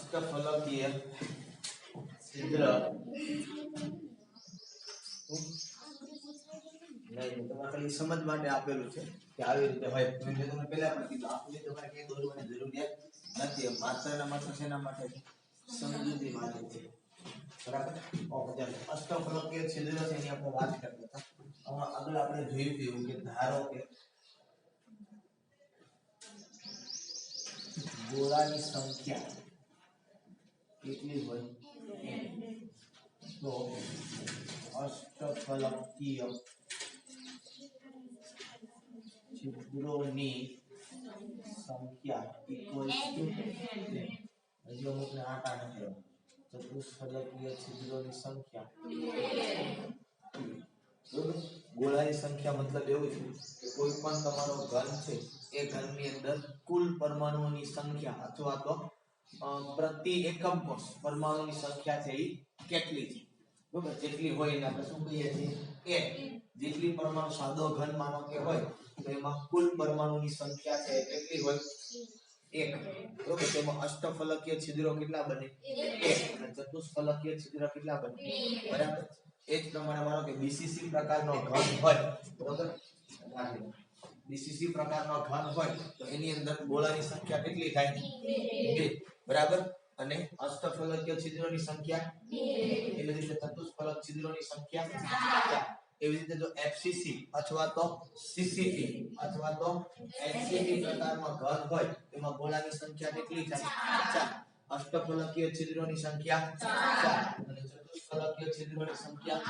અષ્ટફલકીય છિદ્ર નહીં તમારે ખાલી સમજ માટે આપેલું છે કે આવી રીતે હોય. મેં તમને પહેલા પણ કીધું આકૃતિ તમારે ક્યાંય દોરવાની જરૂરિયાત નથી. માત્ર શેના માટે સમજૂતી માટે છે. બરાબર. ઓકે અષ્ટફલકીય છિદ્ર છે એની આપણે વાત કરતા હતા. આગળ આપણે જોયું હતું કે ધારો કે ગોળાની સંખ્યા કેટલી હોય તો અષ્ટફલકીય છિદ્રોની સંખ્યા ઇક્વલ્સ ટુ હજી અમુકને આટા નથી. ચતુષ્ફલકીય છિદ્રોની સંખ્યા ગોળાની સંખ્યા મતલબ એવું છે કે કોઈ પણ તમારો ઘન છે એ ઘનની અંદર કુલ પરમાણુઓની સંખ્યા અથવા તો પ્રતિ એકમ કોષ પરમાણુની સંખ્યા છે એ કેટલી છે. બરાબર. જેટલી હોય એને આપણે શું કહીએ છીએ કે જેટલી પરમાણુ સાદો ઘન માનો કે હોય તો એમાં કુલ પરમાણુની સંખ્યા છે કેટલી હોય એક. બરાબર. તેમાં અષ્ટફલકીય છિદ્રો કેટલા બને એક અને ચતુષ્ફલકીય છિદ્ર કેટલા બને બરાબર. એ જ પ્રમાણે માનો કે બીસીસી પ્રકારનો ઘન હોય બરાબર. બીસીસી પ્રકારનો ઘન હોય તો એની અંદર ગોળાની સંખ્યા કેટલી થાય 2 બરાબર. અને અષ્ટફલકીય છિદ્રોની સંખ્યા 2 એવી રીતે ચતુષ્ફલક છિદ્રોની સંખ્યા 4. એવી રીતે જો એફસીસી અથવા તો સીસીટી અથવા તો એચસીટી પ્રકારનો ઘન હોય એમાં ગોળાની સંખ્યા કેટલી થાય 4. અષ્ટફલકીય છિદ્રોની સંખ્યા 4 અને ચતુષ્ફલકીય છિદ્રોની સંખ્યા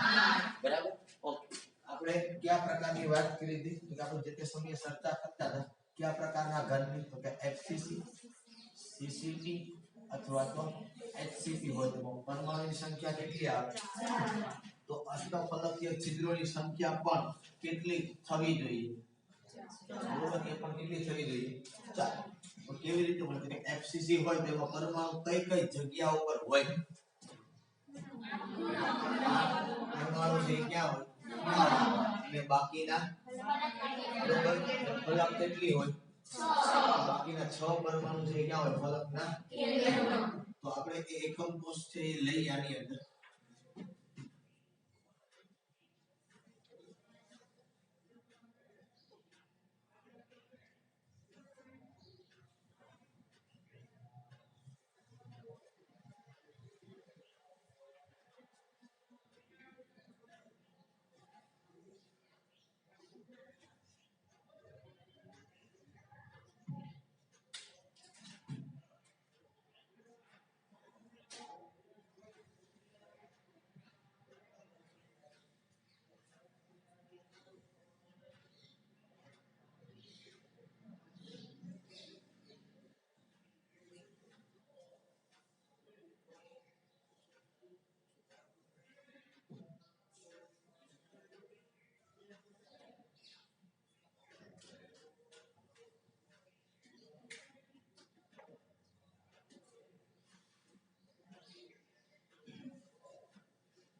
બરાબર. ઓકે. આપણે કયા પ્રકારની વાત કરી હતી તો આપણે જે તે સમયે ચર્ચા કરતા હતા કયા પ્રકારના ઘનની તો કે એફસીસી સીસીટી અથવા તો એચસીટી હોય તો પરમાણુની સંખ્યા કેટલી આવે તો અષ્ટફલકીય છિદ્રોની સંખ્યા પણ કેટલી થવી જોઈએ બરોબર. એ પણ કેટલી થવી જોઈએ 4. તો કેવી રીતે બને કે એફસીસી હોય તો એમાં પરમાણુ કઈ જગ્યા ઉપર હોય પરમાણુ છે ક્યાં હોય અને બાકીના બરોબર ફલક કેટલી હોય બાકીના 6 પરમાણુ છે ક્યાં હોય ફલકના કેન્દ્રમાં. તો આપણે એ એકમ કોષ છે એ લઈ આની અંદર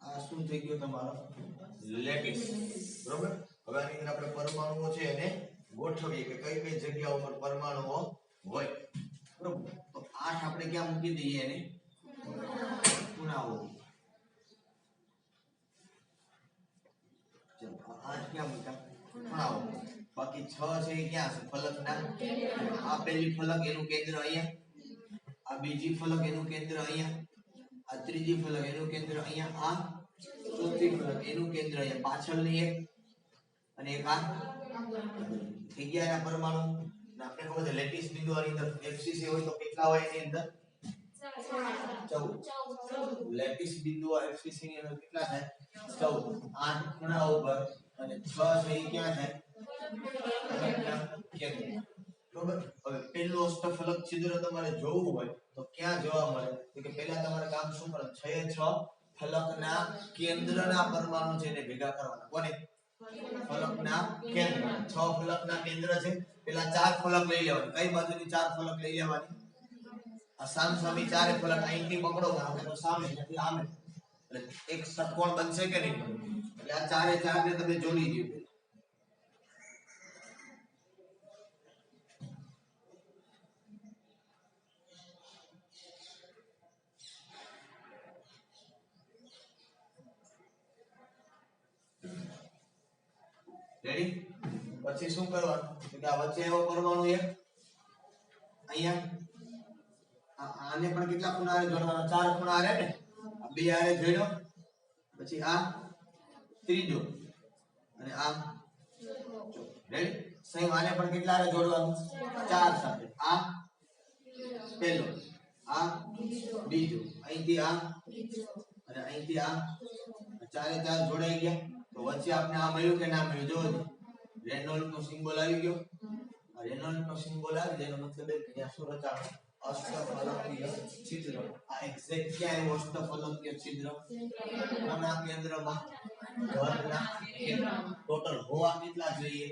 આ શું થઈ ગયો તમારો લેટિસ બરોબર. હવે આની અંદર આપણે પરમાણુઓ છે એને ગોઠવીએ કે કઈ જગ્યા ઉપર પરમાણુઓ હોય બરોબર. તો 8 આપણે ક્યાં મૂકી દઈએ એને ખૂણાઓ. ચલો 8 ક્યાં મૂક્યા ખૂણાઓ. બાકી 6 છે એ ક્યાં છે ફલકના આ પહેલી ફલક એનું કેન્દ્ર અહીંયા આ બીજી ફલક એનું કેન્દ્ર અહીંયા આ ત્રીજી ફલક એનું કેન્દ્ર અહીંયા આ ચોથી ફલક એનું કેન્દ્ર અહીંયા પાછળની એક અને એક આ જગ્યાના પરમાણુ આપણે ખબર છે લેટિસ બિંદુની અંદર એફસીસી હોય તો કેટલા હોય એની અંદર 14. લેટિસ બિંદુ એફસીસી ની અંદર કેટલા થાય 14. 8 ખૂણા ઉપર અને 6 છે એ ક્યાં થાય કેન્દ્ર બરોબર. હવે પહેલું અષ્ટફલક છિદ્ર તમારે જોવું હોય તો ક્યાં જોવા મળે તો કે પહેલા તમારે કામ શું કરવાનું 6 ફલકના કેન્દ્રના પરમાણુ છે એને ભેગા કરવાના. કોને ફલકના કેન્દ્ર 6 ફલકના કેન્દ્ર છે પેલા 4 ફલક લઈ લેવાની. કઈ બાજુની 4 ફલક લઈ લેવાની આ સામસામી 4 ફલક અહીંથી પકડો આપણે તો સામે નથી આમે એટલે એક ષટકોણ બનશે કે નહીં એટલે આ 4 ને તમે જોડી દો. રેડી પછી શું કરવાનું કે આ વચ્ચે એવો પરમાણુ એક અહીંયા આને પણ કેટલા ખૂણા આરે જોડવાના ચાર ખૂણા આરે ને આ બે આરે જોડ્યો પછી આ ત્રીજો અને આ રેડી સેમ આને પણ કેટલા આરે જોડવાનું ચાર સાથે આ પહેલો આ બીજો અહીંથી આ અને અહીંથી આ ચારે ચાર જોડાઈ ગયા તો વચ્ચે આપણે આ મળ્યું કે ના મળ્યું જોજો રેનોલ્ડ નો સિમ્બોલ આવી ગયો આ રેનોલ્ડ નો સિમ્બોલ આવી જેનો મતલબ એ કે શું રચાણું અષ્ટફલકીય છિદ્ર આ એક્ઝેક્ટ ક્યાં આવ્યું અષ્ટફલકીય છિદ્ર આના કેન્દ્રમાં ઘરના ટોટલ હોવા કેટલા જોઈએ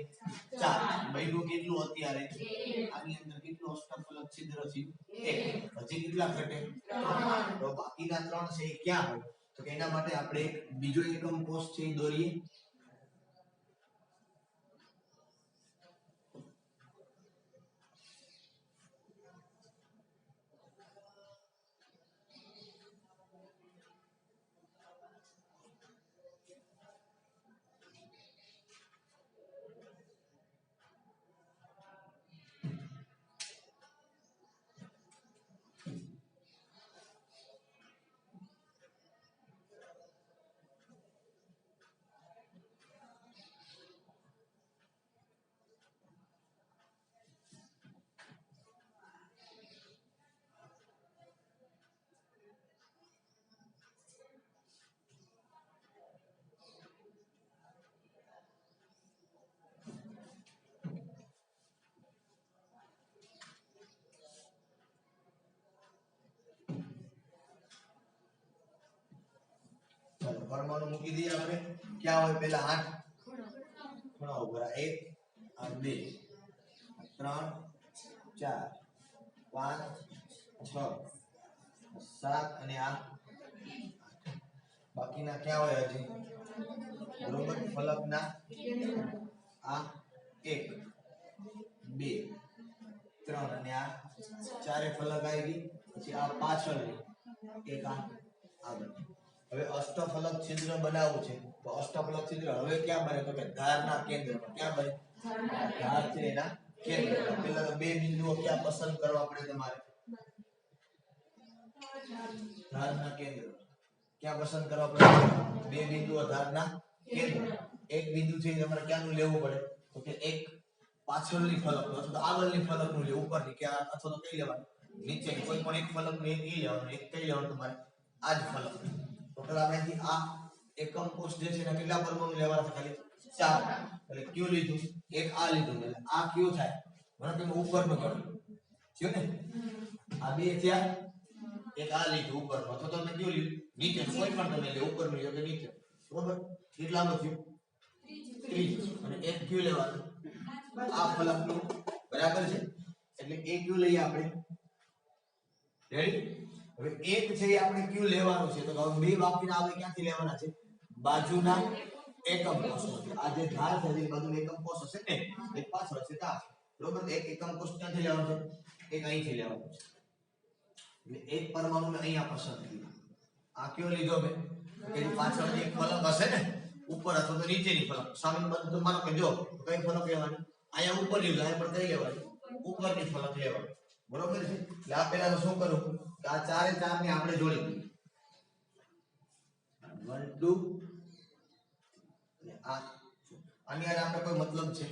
ચાર બન્યું કેટલું અત્યારે આની અંદર કેટલું અષ્ટફલક છિદ્ર છે એક હજી કેટલા ઘટે તો બાકીના ત્રણ છે એ ક્યાં હોય તો એના માટે આપણે એક બીજો એકમ કોષ છે એ દોરીએ પરમાણુ મૂકી દઈએ આપણે ક્યાં હોય પહેલા 8 ખૂણા ઉપર 1 આ 2 3 4 5 6 7 અને આ બાકીના ક્યાં હોય હજી બરોબર ફલકના આ 1 2 3 અને આ ચારે ફલક આવી ગઈ પછી આ પાછળની એક આ આગળ હવે અષ્ટફલક છિદ્ર બનાવવું છે તો અષ્ટફલક છિદ્ર હવે ક્યાં બને તો કે ધારના કેન્દ્રમાં ક્યાં બને ધાર છે એના કેન્દ્રમાં પહેલા તો બે બિંદુઓ ક્યાં પસંદ કરવા પડે તમારે ધારના કેન્દ્ર ક્યાં પસંદ કરવા પડે બે બિંદુઓ ધારના કેન્દ્ર એક બિંદુ છે તમારે ક્યાંનું લેવું પડે તો કે એક પાછળની ફલક અથવા તો આગળની ફલકનું લેવું ઉપરની કે અથવા તો કઈ લેવાનું નીચે કોઈ પણ એક ફલકનું એક ઈ લેવાનું એક કઈ લેવાનું તમારે આ જ ફલક ટોટલ આપણેથી આ એકમ કોષ જે છે એના કેટલા પરમાણુ લેવાના છે ખાલી 4 એટલે ક્યુ લીધું એક આ લીધું એટલે આ ક્યુ થાય મને તમે ઉપરનું કરો થયો ને આ બે થયા એક આ લીધું ઉપરનું અથવા તો તમે ક્યુ લીધું નીચે કોઈ પણ તમે લે ઉપરનું લે કે નીચે બરોબર કેટલાનું થયું 30 અને એક ક્યુ લેવાનું આ ફલકનું બરાબર છે એટલે એક ક્યુ લઈએ આપણે રેડી હવે એક છે એ આપણે ક્યુ લેવાનું છે તો હવે બે બાકીના આપણે ક્યાંથી લેવાના છે બાજુના એકમ કોષમાંથી આ જે ધાર છે એ બાજુના એકમ કોષ હશે ને એક પાછળ છે તા બરોબર એક એકમ કોષ ક્યાંથી લેવાનો છે એક અહીંથી લેવાનો છે એટલે એક પરમાણુને અહીંયા પસંદ કર્યો આ ક્યુ લીધો બે કે પાછળ એક ફલક હશે ને ઉપર અથવા તો નીચેની ફલક સામે બાજુ તો માનો કે જો કઈ ફલક લેવાની અહીંયા ઉપર લીધો અહીંયા પણ કઈ લેવાની ઉપરની ફલક લેવાની બરોબર છે એટલે આ પહેલા તો શું કરું કે આ ચારે ચાર ને આપણે જોડી દઈએ 1 2 અને આ આની યાર આપણે કોઈ મતલબ છે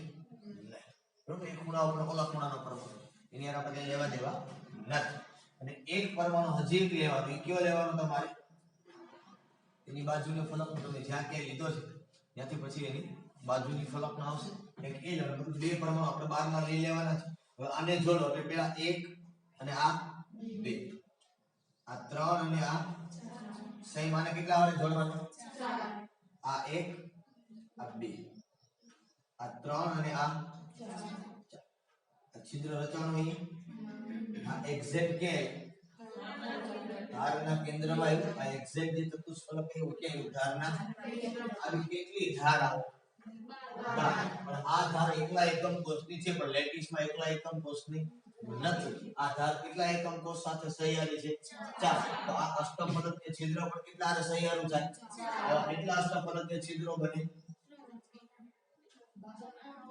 બરોબર એક ખૂણા ઉપર ઓલા ખૂણાનો પરમાણુ એની યાર આપણે લેવા દેવા નથી અને એક પરમાણુ હજી એક લેવાનો એ કયો લેવાનો તમારે એની બાજુની ફલક તમે જ્યાં ક્યાં લીધો છે ત્યાંથી પછી એની બાજુની ફલક ના આવશે એક એ લેવાનું બે પરમાણુ આપણે 12 માં લઈ લેવાના છે હવે આને જોડો એટલે પહેલા 1 અને આ 2 આ 3 અને આ સહી માને કેટલા આવે જોડવાના 4 આ 1 આ 2 આ 3 અને આ 4 છિદ્ર રચવાનું અહીં આ એક્ઝેક્ટ કે ધારના કેન્દ્રમાં આવ્યું આ એક્ઝેક્ટ જે ચતુષ્ફલક એવું કે ધારના આવી કેટલી ધાર આવે પણ આ ધાર એકલા એકમ કોષની છે પણ લેટિસમાં એકલા એકમ કોષની નથી આ ધાર કેટલા એકમ કોષ સાથે સહિયારી છે 4 તો આ અષ્ટફલકીય છિદ્ર પર કેટલા સહિયારું થાય કેટલા અષ્ટફલકીય છિદ્રો બને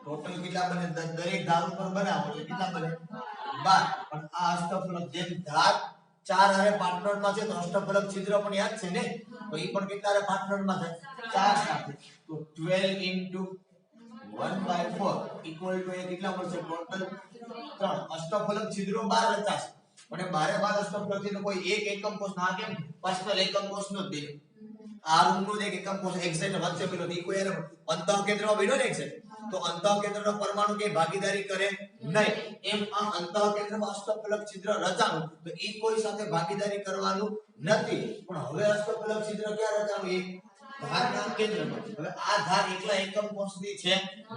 ટોટલ કેટલા બને? દરેક ધાર ઉપર બનાવો એટલે કેટલા બને? 12. પણ આ અષ્ટફલક જેમ ધાર ચાર હારે પાર્ટનર માં છે તો અષ્ટફલક છિદ્ર પણ યાદ છે ને, તો ઈ પણ કેટલા હારે પાર્ટનર માં છે? 4 સાથે. તો 12 into 1/4 equal to એ કેટલા મળશે? ટોટલ 3. અષ્ટફલક છિદ્રો 12 રચાશે અને 12 અષ્ટફલક છિદ્ર કોઈ એક એકમ કોષ ના, કેમ પર્સનલ એકમ કોષ નો જ દે. આ રૂમ નો એક એકમ કોષ એક્ઝેક્ટ વચ્ચે પેલો ઈ કોઈ અંતઃ કેન્દ્રમાં બન્યો ને એક્ઝેક્ટ, તો અંતઃ કેન્દ્રનો પરમાણુ કે ભાગીદારી કરે નહીં. એમ આ અંતઃ કેન્દ્રમાં અષ્ટફલક છિદ્ર રચાણું તો ઈ કોઈ સાથે ભાગીદારી કરવાનું નથી. પણ હવે અષ્ટફલક છિદ્ર ક્યાં રચાણું? એક ધારના કેન્દ્રમાં. હવે આ ધાર એકલા એકમ કોષની છે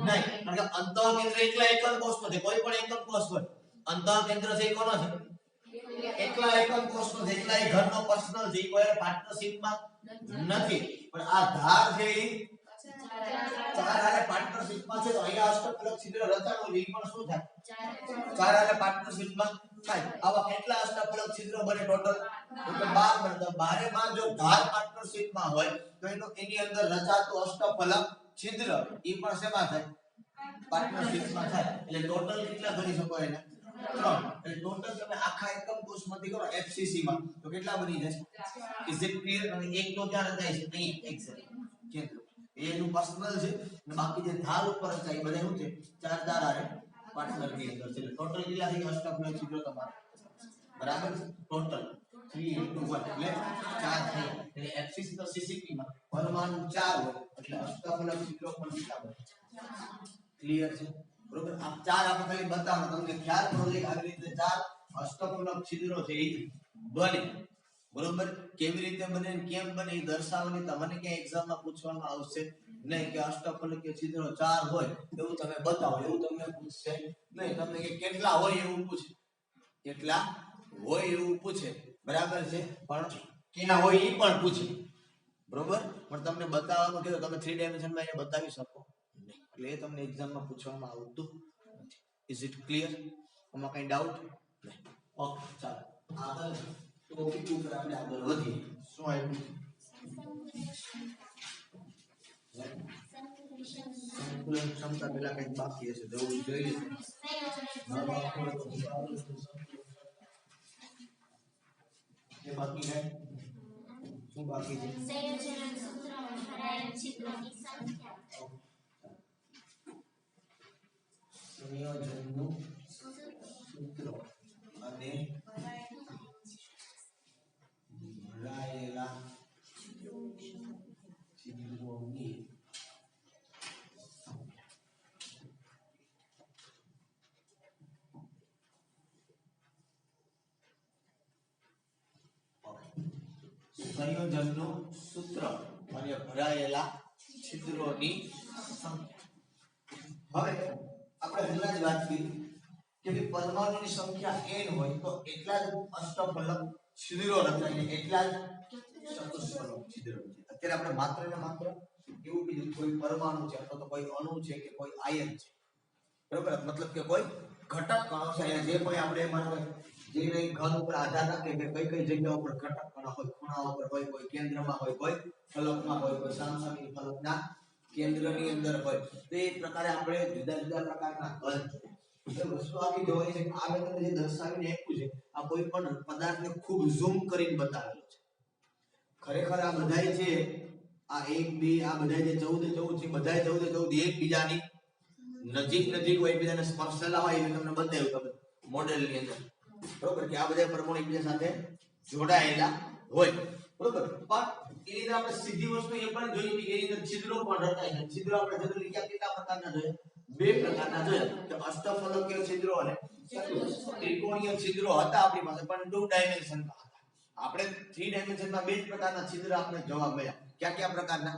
નહીં, કારણ કે અંતઃ કેન્દ્ર એકલા એકમ કોષનો છે. કોઈ પણ એકમ કોષ હોય, અંતઃ કેન્દ્ર છે કોનો છે? એકલા એકમ કોષનો છે. એકલા એ ઘરનો પર્સનલ છે, કોઈ પાર્ટનરશિપમાં નથી. પણ આ ધાર છે ઈ ચાર હારે પાર્ટનરશિપમાં છે, તો અહીંયા અષ્ટફલક છિદ્ર રચાણું ઈ પણ શું થાય? ચાર હારે પાર્ટનરશિપમાં થાય. આવા કેટલા અષ્ટફલક છિદ્ર બને ટોટલ? તો 12 બને. તો 12 માં જો ધાર પાર્ટનરશિપમાં હોય તો એની અંદર રચાતું અષ્ટફલક છિદ્ર ઈ પણ શેમાં થાય? પાર્ટનરશિપમાં થાય. એટલે ટોટલ કેટલા ગણી શકો એને? 3. એટલે ટોટલ તમે આખા એકમ કોષમાંથી કરો એફસીસી માં તો કેટલા બની જશે? Is it clear? અને એક તો ક્યાં રચાય છે? અહીં એક્ઝેક્ટ કેન્દ્ર. એનું પર્સનલ છે અને બાકી જે ધાર ઉપર રચાય બધા શું છે? ચાર ધાર આરે પાર્ટનર ની અંદર છે. ટોટલ કેટલા થઈ ગયા અષ્ટફલક છિદ્રો તમારા? બરાબર છે. ટોટલ 3 into 1 એટલે 4 થઈ. એટલે એફસીસી તો સીસીપી માં પરમાણુ 4 હોય એટલે અષ્ટફલક છિદ્રો પણ કેટલા બને? ક્લિયર છે? બરોબર. આ ચાર આપણે ખાલી બતાવો તમને ખ્યાલ પડો કે આવી રીતે ચાર અષ્ટફલક છિદ્રો છે એ બને. બરોબર. કેવી રીતે બને ને કેમ બને એ દર્શાવવાની તમને ક્યાં એક્ઝામ માં પૂછવામાં આવશે નહીં કે અષ્ટફલકીય છિદ્રો 4 હોય એવું તમે બતાવો, એવું તમને પૂછશે નહીં. તમને કે કેટલા હોય એવું પૂછે, કેટલા હોય એવું પૂછે. બરાબર છે. પણ કેના હોય એ પણ પૂછે. બરોબર. પણ તમને બતાવવાનું કે તમે 3 ડાયમેન્શનમાં એને બતાવી શકો નહીં. એટલે એ તમને એક્ઝામમાં પૂછવામાં આવતું નથી. Is it clear? આમાં કઈ ડાઉટ નહીં? ઓકે ચાલો આગળ ટોપિક ઉપર આપણે આગળ વધીએ. શું આવ્યું? સંકલન ક્ષમતા પેલા કઈ બાકી હશે તો એવું જોઈ લઈએ. એ બાકી છે. શું બાકી છે? સંયોજન સૂત્રમાં ભરાયેલ છિદ્રોની સંખ્યા. સંયોજનનું સૂત્ર અને ભરાયેલા છિદ્રોની સંયોજનનું સૂત્ર અને ભરાયેલા છિદ્રોની સંખ્યા. હવે આપણે હમણાં જ વાત કરી કે પરમાણુની સંખ્યા n હોય તો એટલા જ અષ્ટફલક છિદ્રો રચાય ને એટલા જ ચતુષ્ફલક છિદ્રો રચાય. અત્યારે આપણે માત્ર ને માત્ર એવું કીધું કોઈ પરમાણુ છે અથવા તો કોઈ અણુ છે કે કોઈ આયન છે. બરોબર. મતલબ કે કોઈ ઘટક કણો છે. જે કોઈ આપણે માનો જે ઘન ઉપર આધાર રાખે કે કઈ કઈ જગ્યા ઉપર ઘટક કણો હોય, ખૂણા ઉપર હોય, કોઈ કેન્દ્રમાં હોય, કોઈ ફલકમાં હોય, કોઈ સામસામી ફલકના કેન્દ્રની અંદર હોય. તો એ પ્રકારે આપણે જુદા જુદા પ્રકારના ઘન છે. વસ્તુ આખી જોવાની છે. આ મેં તમને જે દર્શાવીને આપ્યું છે આ કોઈ પણ પદાર્થને ખૂબ ઝૂમ કરીને બતાવેલો છે. ખરેખર આ બધાય છે આ 1 2 આ બધાય જે 14 છે બધાય 14 એકબીજાની નજીક નજીક હોય, એકબીજાને સ્પર્શેલા હોય એ તમને બતાવ્યું ખબર મોડેલની અંદર. બરોબર. કે આ બધા પરમાણુ એકબીજા સાથે જોડાયેલા હોય. બરોબર. પણ એની અંદર આપણે સીધી વસ્તુ એ પણ જોઈ કે એની અંદર છિદ્રો પણ રચાય છે. છિદ્રો આપણે જનરલી કેટલા પ્રકારના જોઈએ? બે પ્રકારના જોયા કે અષ્ટફલકીય છિદ્રો અને ત્રિકોણીય છિદ્રો હતા આપણી પાસે, પણ 2 ડાયમેન્શનમાં હતા. આપણે 3 ડાયમેન્શનમાં બે જ પ્રકારના છિદ્ર આપણે જોવા મળ્યા. કયા કયા પ્રકારના?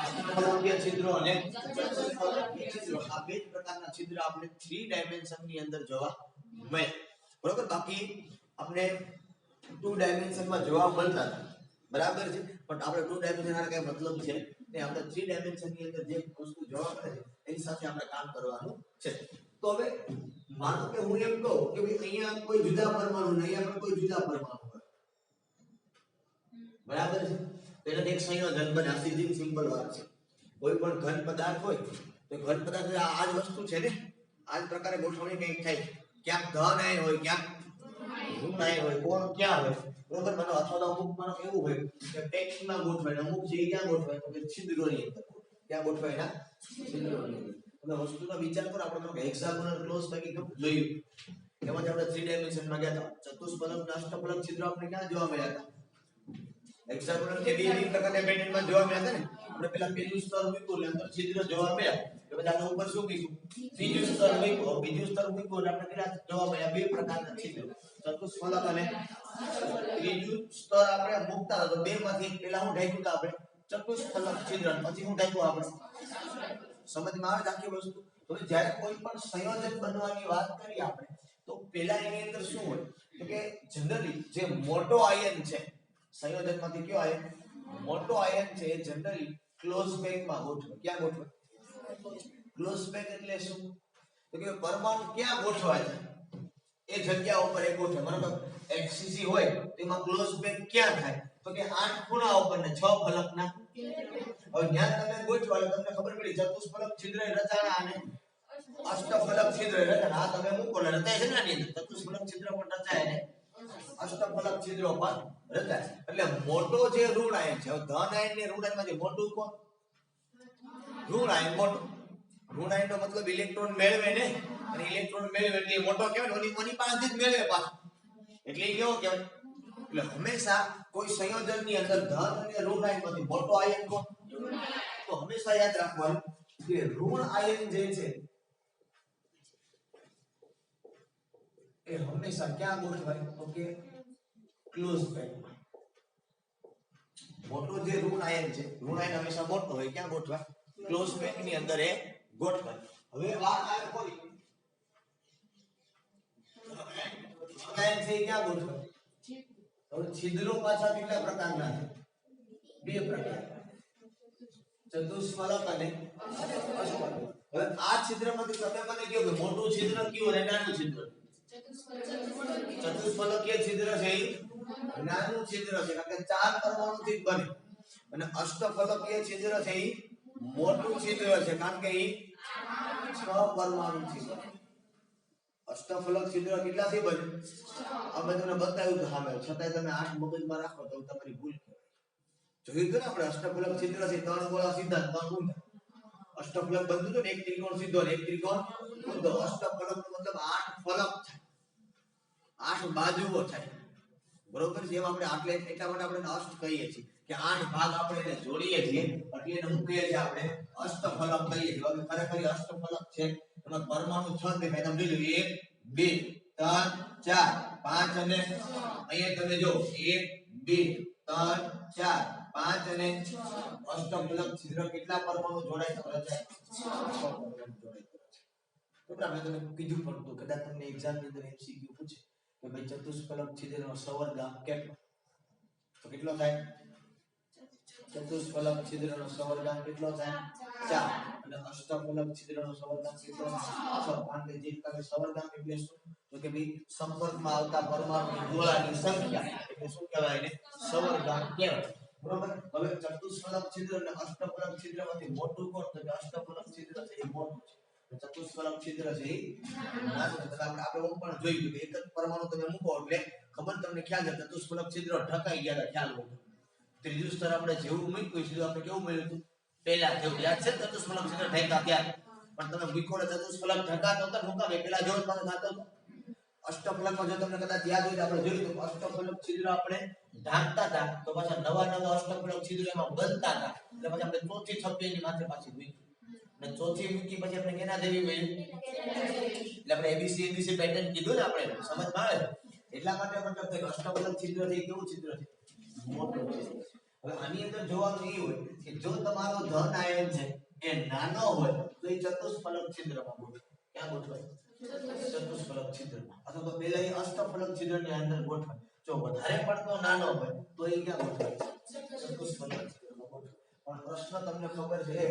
અષ્ટફલકીય છિદ્રો અને ચતુષ્ફલકીય છિદ્રો. આ બે જ પ્રકારના છિદ્ર આપણે 3 ડાયમેન્શનની અંદર જોવા મળ્યા. બરોબર. બાકી આપણે 2 ડાયમેન્શનમાં જોવા મળતા હતા. બરાબર છે. પણ આપણે 2 ડાયમેન્શન આનો કઈ મતલબ છે ને આપણે 3 ડાયમેન્શનની અંદર જે વસ્તુ જોવા મળે છે એની સાથે આપણે કામ કરવાનું છે. તો હવે માનો કે હું એમ કહું કે ભાઈ અહીંયા કોઈ જુદા પરમાણુ ને અહીંયા પણ કોઈ જુદા પરમાણુ હોય. બરાબર છે. તો એને એક સંયોજન બને. આ સીધી સિમ્પલ વાત છે. કોઈ પણ ઘન પદાર્થ હોય તો ઘન પદાર્થ આ જ વસ્તુ છે ને, આ જ પ્રકારે ગોઠવણી કંઈક થાય, ક્યાંક ધન આયન હોય, ક્યાંક ઋણ આયન હોય, કોણ ક્યાં હોય, બરોબર. માનો અથવા તો અમુક માનો એવું હોય કે પેકિંગમાં ગોઠવાય, અમુક છે ક્યાં ગોઠવાય તો કે છિદ્રોની અંદર. ક્યાં ગોઠવાય? ના છિદ્રોની અંદર. તમે વસ્તુનો વિચાર કરો, આપણે તો હેક્સાગોનલ ક્લોઝ પેકિંગ જોયું, એમાં આપણે 3 ડાયમેન્શનમાં ગયા હતા. ચતુષ્ફલક અષ્ટફલક છિદ્રો આપણે ક્યાં જોવા મળ્યા હતા? હેક્સાગોનલ કે બીજી પ્રકારના પેટર્નમાં જોવા મળ્યા હતા ને. આપણે પેલા પેલું સ્તર મૂક્યું એટલે અંદર છિદ્ર જોવા મળ્યા, એટલે પછી આના ઉપર શું કીધું? બીજું સ્તર મૂક્યું. બીજું સ્તર મૂક્યું એટલે આપણે કેટલા જોવા મળ્યા? 2 પ્રકારના છિદ્ર, ચતુષ્ફલક અને ત્રીજું સ્તર આપણે મૂકતા હતા તો 2 માંથી પેલા હું ઢાંક્યું હતા આપણે? ચતુષ્ફલક છિદ્ર. પછી હું ઢાંક્યું આપણે? સમજમાં આવે આખી વસ્તુ? તો જ્યારે કોઈ પણ સંયોજન બનવાની વાત કરીએ આપણે, તો પેલા એની અંદર શું હોય તો કે જનરલી જે મોટો આયન છે સંયોજનમાંથી, કયો આયન? મોટો આયન છે એ જનરલી ક્લોઝ પેકમાં ગોઠવે. ક્યાં ગોઠવે? ક્લોઝ પેક એટલે શું તો કે પરમાણુ ક્યાં ગોઠવાય છે એ જગ્યા ઉપર એ ગોઠવે. બરાબર. એફસીસી હોય તો એમાં ક્લોઝ પેક ક્યાં થાય તો કે 8 ખૂણા ઉપર ને 6 ફલકના. હવે જ્યાં તમે ગોઠવા એટલે તમને ખબર પડી ચતુષ્ફલક છિદ્ર રચાણા અને અષ્ટફલક છિદ્ર રચાણા. આ તમે મૂકો ને રચાય છે ને આની અંદર ચતુષ્ફલક છિદ્ર પણ રચાય ને અષ્ટફલક છિદ્રો પણ રચાય. એટલે મોટો જે ઋણ આયન છે, ધન આયન ને ઋણ આયન માંથી મોટું કોણ? ઋણ આયન મોટો. ઋણ આયન નો મતલબ ઇલેક્ટ્રોન મેળવે ને, અને ઇલેક્ટ્રોન મેળવે એટલે મોટો કહેવાય. ઓની પાસેથી જ મેળવે પાછો, એટલે એ કેવો કહેવાય? એટલે હંમેશા કોઈ સંયોજનની અંદર ધન અને ઋણ આયન માંથી મોટો આયન કોણ? તો હંમેશા યાદ રાખવાનું કે ઋણ આયન જે છે એ હંમેશા ક્યાં ગોઠવાય તો કે ક્લોઝ પેકમાં. મોટો જે ઋણ આયન છે, ઋણ આયન હંમેશા મોટો હોય, ક્યાં ગોઠવાય? ક્લોઝ પેકની અંદર એ ગોઠવાય. હવે વાત આવે કોની? આયન છે ક્યાં ગોઠવાય? હવે છિદ્રો પાછા કેટલા પ્રકારના છે? 2 પ્રકાર, ચતુષ્ફલક અને અષ્ટફલક. હવે આ છિદ્રમાંથી તમે મને કહો કે મોટું છિદ્ર કયું અને નાનું છિદ્ર? ચતુષ્ફલકીય છિદ્ર છે એ નાનું છિદ્ર છે, કારણ કે 4 પરમાણુથી બને. અને અષ્ટફલકીય છિદ્ર છે એ મોટું છિદ્ર છે, કારણ કે એ 6 પરમાણુથી બને. અષ્ટફલક છિદ્ર કેટલાથી બને? અમે તમને બતાવ્યું તો સામે, છતાંય તમે 8 મગજમાં રાખો તો તમારી ભૂલ કહેવાય. જોયું તો ને આપણે અષ્ટફલક છિદ્ર છે 3 ગોળા સીધા 3 ઊંધા. અષ્ટફલક બનતું તો ને એક ત્રિકોણ સીધો ને એક ત્રિકોણ ઊંધો. અષ્ટફલક નો મતલબ 8 ફલક થાય, 8 બાજુઓ થાય. બરોબર છે? એમ આપણે આટલે એટલા માટે આપણે અષ્ટ કહીએ છીએ કે 8 ભાગ આપણે એને જોડીએ છીએ એટલે એને શું કહીએ છીએ? આપણે અષ્ટફલક કહીએ છીએ. હવે ખરેખર અષ્ટફલક છે એમાં પરમાણુ 6 દેખાય. તમે જોઈ લો 1 2 3 4 5 અને અહીંયા તમે જો 1 2 3 4 5 અને અષ્ટફલક છિદ્ર કેટલા પરમાણુ જોડાય છે? 6 પરમાણુ જોડાય છે. બરાબર. આપણે તમને કીધું પણ તો કદાચ તમને એક્ઝામ ની અંદર એમસીક્યુ પૂછે કે ભાઈ ચતુષ્ફલક છિદ્રનો સવર્ગાંક કેટલો? તો કેટલો થાય? ચતુષ્ફલક છિદ્રનો સવર્ગાંક કેટલો થાય? 4. અને અષ્ટફલક છિદ્રનો સવર્ગાંક કેટલો થાય? 6. કારણ કે જે તમે સવર્ગાંક એટલે શું તો કે ભાઈ સંપર્કમાં આવતા પરમાણુની ગોળાની સંખ્યા, એટલે શું કહેવાય એને? સવર્ગાંક કહેવાય. બરોબર. હવે ચતુષ્ફલક છિદ્ર અને અષ્ટફલક છિદ્રમાંથી મોટું કોણ? તો કે અષ્ટફલક છિદ્ર છે એ મોટું છે, ચતુષ્ફલક છિદ્ર છે એ નાનું છે. આપણે ઓમ પણ જોયું કે એક જ પરમાણુ તમે મૂકો એટલે ખબર તમને ખ્યાલ છે ચતુષ્ફલક છિદ્ર ઢકાઈ ગયા હતા, ખ્યાલ હોય. ત્રીજું સ્તર આપણે જેવું મૂક્યું સીધું આપણે કેવું મળ્યું હતું? પહેલા જેવું. યાદ છે ચતુષ્ફલક છિદ્ર ઢક્યા ત્યાં? પણ તમે મૂકો ચતુષ્ફલક ઢકાતો હતો મુકાવે પેલા જેવો પાછો થતો હતો. અષ્ટફલકમાં જો તમને કદાચ યાદ હોય તો આપણે જોયું તો અષ્ટફલક છિદ્ર આપણે ઢાંકતા હતા તો પાછા નવા અષ્ટફલક છિદ્ર એમાં બનતા હતા. એટલે પછી આપણે ચોથી છપ્પી ની માથે પાછી મૂકી અને ચોથી મૂકી પછી આપણે કેના જેવી મળી? એટલે આપણે એબીસી પેટર્ન કીધું ને આપણે, સમજમાં આવે? એટલા માટે મતલબ કે અષ્ટફલક છિદ્ર છે કેવું છિદ્ર છે? મોટું છિદ્ર. હવે આની અંદર જોવાનું એ હોય કે જો તમારો ધન આયન છે એ નાનો હોય તો એ ચતુષ્ફલક છિદ્રમાં ગોઠવાય. ક્યાં ગોઠવાય? ચતુષ્ફલક છિદ્રમાં. અથવા તો પહેલા એ અષ્ટફલક છિદ્રની અંદર ગોઠવાય. જો વધારે પડતો નાનો હોય તો એ ક્યાં ગોઠવાય? ચતુષ્ફલક છિદ્રમાં ગોઠવાય. પણ પ્રશ્ન તમને ખબર છે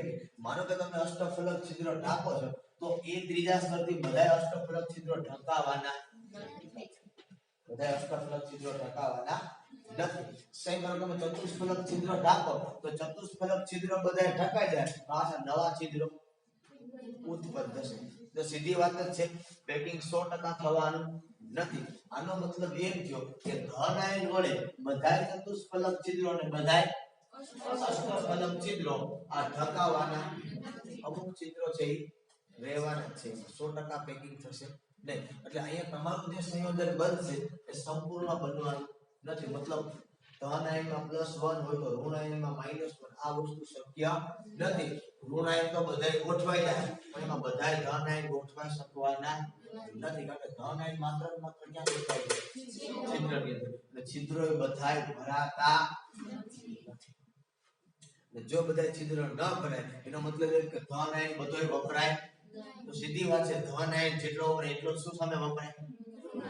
માનો કે તમે અષ્ટફલક છિદ્ર ઢાંકો છો તો એ ત્રીજા સ્તરથી બધા અષ્ટફલક છિદ્રો ઢકાવાના નથી. બધા અષ્ટફલક છિદ્રો ઢકાવાના નથી. સેમ તમે ચતુષ્ફલક છિદ્ર ઢાંકો તો ચતુષ્ફલક છિદ્ર બધા ઢકાઈ જાય, પાછા નવા છિદ્રો ઉત્પન્ન થશે. તો સીધી વાત જ છે, પેકિંગ 100% થવાનું નથી. આનો મતલબ એમ થયો કે ધન આયન વડે બધાય ચતુષ્ફલક છિદ્રો અને બધાય અષ્ટફલક છિદ્રો આ ઢકાવાના, અમુક છિદ્રો છે એ રહેવાના જ છે. 100% પેકિંગ થશે નહીં. એટલે અહીંયા તમારું જે સંયોજન બનશે એ સંપૂર્ણ બનવાનું નથી. મતલબ ધન આયનમાં +1 હોય તો ઋણ આયનમાં -1. આ વસ્તુ શક્ય નથી. ઋણ આયન તો બધાય ગોઠવાઈ જાય, પણ એમાં બધાય ધન આયન ગોઠવાઈ શકવાના નથી. કારણ કે ધન આયન માત્ર ને માત્ર ક્યાં ગોઠવાય છે? છિદ્રની અંદર. એટલે છિદ્રો એ બધાય ભરાતા નથી. એટલે જો બધાય છિદ્ર ન ભરાય એનો મતલબ એ કે ધન આયન બધોય વપરાય. તો સીધી વાત છે, ધન આયન જેટલો વપરાય એટલો શું સામે વપરાય?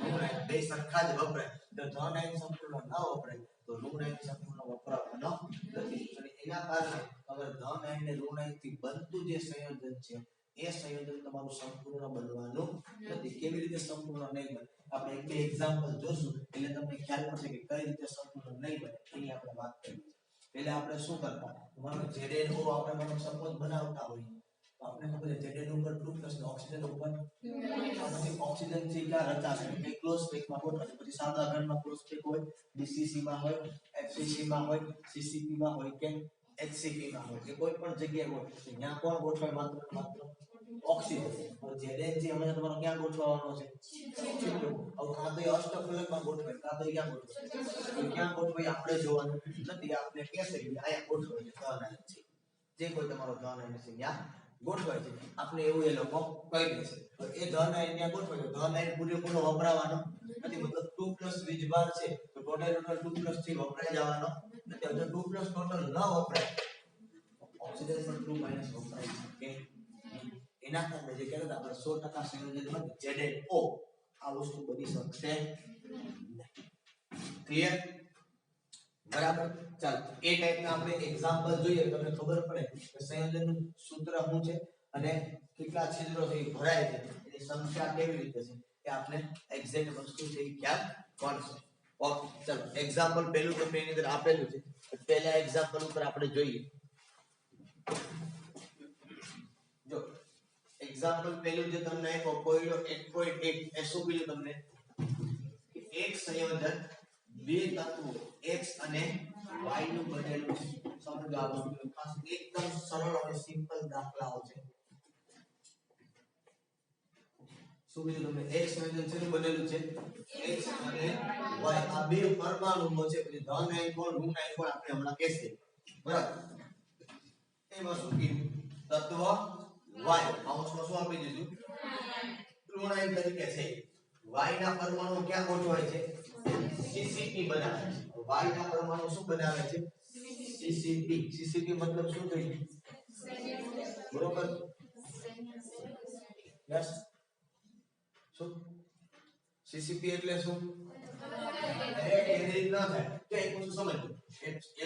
ઋણ આયન. બે સરખા જ વપરાય. તો ધન આયન સંપૂર્ણ ન વપરાય તો ઋણ આયન સંપૂર્ણ વપરાવાનો નથી. અને એના કારણે અગર ધન આયન ને ઋણ આયન થી બનતું જે સંયોજન છે એ સંયોજન તમારું સંપૂર્ણ બનવાનું નથી. કેવી રીતે સંપૂર્ણ નહીં બને? આપણે એક બે એક્ઝામ્પલ જોશું એટલે તમને ખ્યાલ પડશે કે કઈ રીતે સંપૂર્ણ નહીં બને એની આપણે વાત કરીએ. પહેલા આપણે શું કરતા? માનો ZnO આપણે માનો સપોઝ બનાવતા હોઈએ તો આપણે ખબર છે ZnO ઉપર 2+ ને ઓક્સિજન ઉપર પછી ઓક્સિજન થી ક્યાં રચાશે કે ક્લોઝ સ્પેસમાં ગોઠવાશે. પછી સાદા ઘનમાં ક્લોઝ સ્પેસ હોય, BCC માં હોય, FCC માં હોય, CCP માં હોય કે HCP માં હોય કે કોઈ પણ જગ્યાએ હોય તો ત્યાં કોણ ગોઠવાય? માત્ર ઓક્સિજન. તો Zn હમણાં તમારો ક્યાં ગોઠવવાનો છે? છિદ્રો. હવે કાં તો અષ્ટફલકમાં ગોઠવાય, કાં તો ક્યાં ગોઠવાય? તો ક્યાં ગોઠવાય આપણે જોવાનું નથી. આપણે કહેશે કે અહીંયા ગોઠવાય છે, ધન આયન છે. જે કોઈ તમારો ધન આયન છે ત્યાં ગોઠવાય છે. આપણે એવું એ લોકો કહી દેશે. એ ધન આયન ત્યાં ગોઠવાય છે. ધન આયન પૂરેપૂરો વપરાવાનો નથી. મતલબ 2+ વીજભાર છે તો ટોટલ 2+ થી વપરાઈ જવાનો નથી. જો 2+ ટોટલ ન વપરાય ઓક્સિજન પણ 2- વપરાય છે. એના કારણે જે કહેતા આપણે 100% સંયોજનમાં ZnO આ વસ્તુ બની શકશે નહીં. ક્લિયર? બરાબર. ચાલો એ ટાઈપના આપણે એક્ઝામ્પલ જોઈએ તમને ખબર પડે કે સંયોજનનું સૂત્ર શું છે અને કેટલા છિદ્રો છે એ ભરાય છે, એની સંખ્યા કેવી રીતે છે એ આપણે એક્ઝેક્ટ વસ્તુ છે એ ખ્યાલ પડશે. ઓકે, ચાલો એક્ઝામ્પલ પહેલું તમને એની અંદર આપેલું છે. પહેલા એક્ઝામ્પલ ઉપર આપણે જોઈએ. જો એક્ઝામ્પલ પહેલું જે તમને આપ્યો કોઈનો 1.1 એ શું કીધું તમને કે એક સંયોજન બે તત્વો x અને y નું બનેલું છે. સમજો આ વસ્તુ ખાસ એકદમ સરળ અને સિમ્પલ દાખલાઓ છે. શું કીધું તમને? એક સંયોજન છે બનેલું છે x અને y. આ બે પરમાણુઓ છે. પછી ધન આયન કોણ ઋણ આયન કોણ આપણે હમણાં કહેશે. બરાબર. એમાં શું કીધું? તત્વ y કૌંસમાં શું આપી દીધું? ઋણ આયન તરીકે છે. y ના પરમાણુ ક્યાં ગોઠવાય છે? CCP બનાવે છે. y ના પરમાણુ શું બનાવે છે? CCP. CCP મતલબ શું થયું? બરોબર. યસ. શું CCP એટલે શું? કેન્દ્રિત ન થાય. તો એક વસ્તુ સમજો.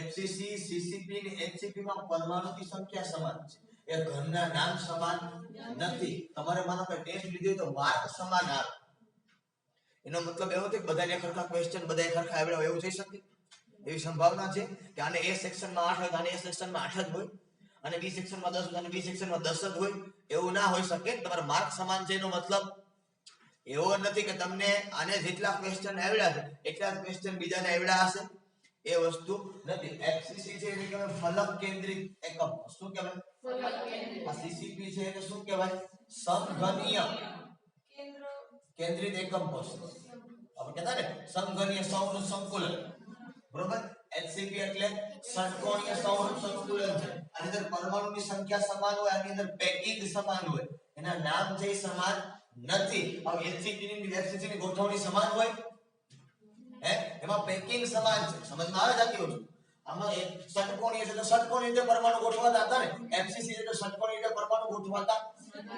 FCC, CCP અને HCP માં પરમાણુની સંખ્યા સમાન છે. એ ઘનના નામ સમાન નથી. તમારે માનો કે ટેસ્ટ લીધો તો માર્ક સમાન આવે. એનો મતલબ એવો છે કે બધાને સરખા ક્વેશ્ચન બધાય સરખા આવડે એવું થઈ શકે? એવી સંભાવના છે કે આને A સેક્શનમાં 8 હોય, આને A સેક્શનમાં 8 જ હોય, અને B સેક્શનમાં 10 હોય, અને B સેક્શનમાં 10 જ હોય. એવું ના હોઈ શકે. તમારા માર્ક સમાન છે એનો મતલબ એવો નથી કે તમને આને જેટલા ક્વેશ્ચન આવડ્યા છે એટલા જ ક્વેશ્ચન બીજાને આવડ્યા હશે. એ વસ્તુ નથી. FCC છે એને કહેવાય ફલક કેન્દ્રિત એકમ. શું કહેવાય? ફલક કેન્દ્રિત. આ CCP છે એને શું કહેવાય? સમઘનીય કેન્દ્રિત એકમ કોષ. આપણે કહેતા ને સમઘનીય સૌનું સંકુલન. બરોબર. HCP એટલે ષટકોણીય સૌનું સંકુલન છે. આની અંદર પરમાણુની સંખ્યા સમાન હોય, આની અંદર પેકિંગ સમાન હોય. એના નામ છે સમાન નથી. હવે HCP ની FCC ની ગોઠવણી સમાન હોય એમાં પેકિંગ સમાન છે. સમજમાં આવે છે આખી વસ્તુ? આમાં એક ષટકોણીય છે તો ષટકોણીય રીતે પરમાણુ ગોઠવાતા હતા ને. FCC છે તો ષટકોણીય રીતે પરમાણુ ગોઠવાતા.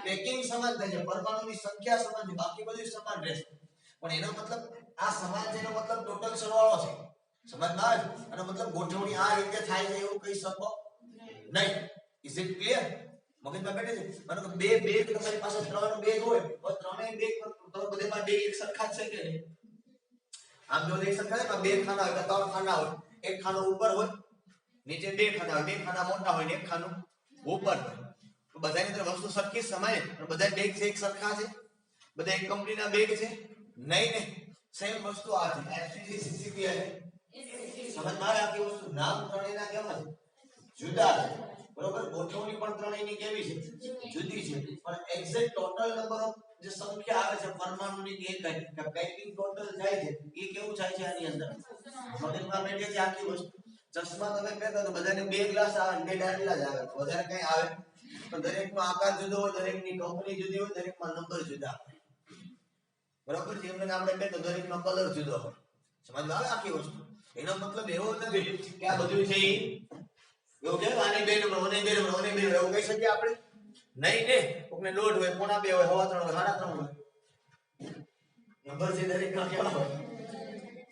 પેકિંગ સમાન થાય છે, પરમાણુની સંખ્યા સમાન છે, બાકી બધું સમાન રહેશે. પણ એનો મતલબ આ સમાન છે એનો મતલબ ટોટલ સરવાળો છે. સમજમાં આવે છે? આનો મતલબ ગોઠવણી આ રીતે થાય છે એવું કહી શકો નહીં. Is it clear? મગજમાં બેઠે છે? માનો કે બે બેગ તમારી પાસે 3 બેગ હોય તો ત્રણેય બેગ તો બધેમાં બે એક સરખા છે કે નહીં? આમ જો એક સરખા છે બે ખાના હોય તો 3 ખાના હોય. એક ખાનો ઉપર હોય, નીચે બે ખાના હોય. બે ખાના મોટા હોય ને એક ખાનું ઉપર હોય. બધાની અંદર વસ્તુ સરખી સમાય પણ બધા બેગ છે એક સરખા છે, બધા એક કંપનીના બેગ છે નહીં ને, સેમ વસ્તુ આ છે એફસીસી સીસીપી અને સમજમાં આવે આખી વસ્તુ નામ ત્રણેયના કેવા છે જુદા છે બરોબર, ગોઠવણી પણ ત્રણેયની કેવી છે જુદી છે પણ એક્ઝેક્ટ ટોટલ નંબર ઓફ જે સંખ્યા આવે છે પરમાણુની કે કે પેકિંગ ટોટલ થાય છે એ કેવું થાય છે આની અંદર મગજમાં બેઠે છે આખી વસ્તુ. ચશ્મા તમે પહેરો તો બધાને બે ગ્લાસ આવે બે દાંડલા જ આવે વધારે કઈ આવે પણ દરેકનો આકાર જુદો હોય, દરેકની કંપની જુદી હોય, દરેકમાં નંબર જુદા હોય બરોબર છે. એમને આપણે કહે તો દરેકનો કલર જુદો હોય. સમજમાં આવે આખી વસ્તુ. એનો મતલબ એવો નથી કે આ બધું છે એવું છે આને બે નંબર ઓને બે નંબર ઓને બે નંબર એવું કહી શકીએ આપણે નહીં ને. કોકને દોઢ હોય, પોણા બે હોય, સવા ત્રણ હોય, સાડા ત્રણ હોય, નંબર છે દરેકના કેવા હોય.